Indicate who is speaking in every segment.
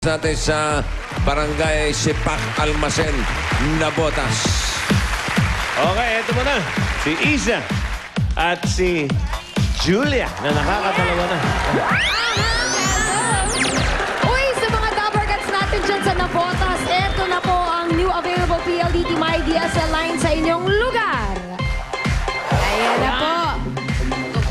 Speaker 1: Natin sa Barangay Sipak Almasen, Nabotas.
Speaker 2: Okay, ito mo na. Si Isa at si Julia na nakakadalawa na.
Speaker 3: Uy, sa mga Dabarkats natin dyan sa Nabotas, eto na po ang new available PLDT MyDSL line sa inyong lugar.
Speaker 4: Ayan na po.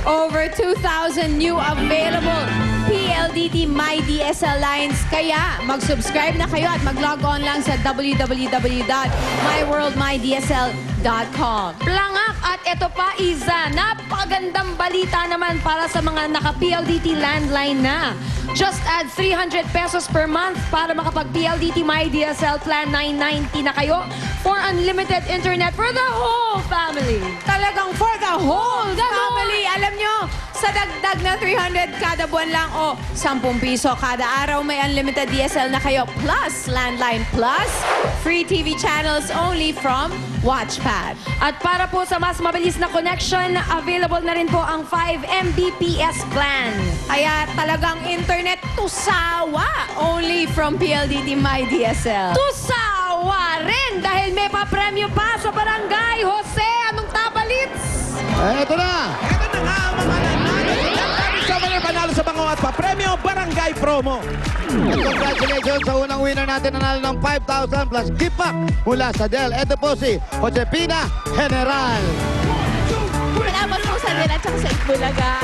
Speaker 4: Over 2,000 new available PLDT MyDSL lines. Kaya mag-subscribe na kayo at mag-log on lang sa www.myworldmydsl.com.
Speaker 3: Plangak at eto pa, Iza, napakagandang balita naman para sa mga naka-PLDT landline na. Just add 300 pesos per month para makapag-PLDT MyDSL Plan 990 na kayo for unlimited internet for the whole family.
Speaker 4: Talagang for the whole family. Alam nyo, sa dagdag na 300 kada buwan lang o 10 piso kada araw, may unlimited DSL na kayo. Plus, landline plus, free TV channels only from Watchpad.
Speaker 3: At para po sa mas mabilis na connection, available na rin po ang 5 Mbps plan.
Speaker 4: Kaya talagang internet tusawa only from PLDT MyDSL.
Speaker 3: Tusawa rin dahil may papremyo pa sa Barangay Jose. Anong tabalits?
Speaker 5: Eto na!
Speaker 6: Ito na nga ang mga nanalo. Souvenir panalo sa bango at pa-premyo Barangay Promo.
Speaker 5: Congratulations sa unang winner natin nanalo ng 5,000 plus gift pack mula sa Dell. Ito po si Josepina General.
Speaker 4: Salamat po sa nila at sa Itbulaga.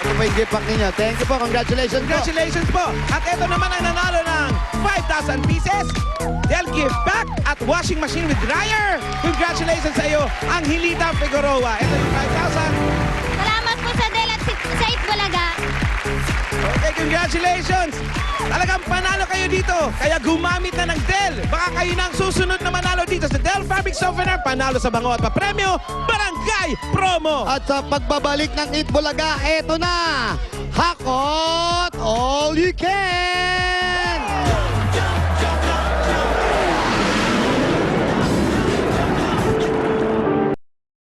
Speaker 5: Ito po yung gift pack ninyo. Thank you po. Congratulations po.
Speaker 6: Congratulations po. At ito naman ang nanalo ng 5,000 pieces. Dell gift pack at washing machine with dryer. Congratulations sa iyo, Angelita Figueroa. Ito yung 5,000.
Speaker 7: Salamat po sa Del at sa Itbulaga.
Speaker 6: Okay, congratulations! Talagang panalo kayo dito. Kaya gumamit na ng Dell. Baka kayo na ang susunod na manalo dito sa Dell Fabric Softener. Panalo sa bango at papremyo, Barangay Promo.
Speaker 5: At sa pagbabalik ng Itbulaga, eto na! Hakot All You Can!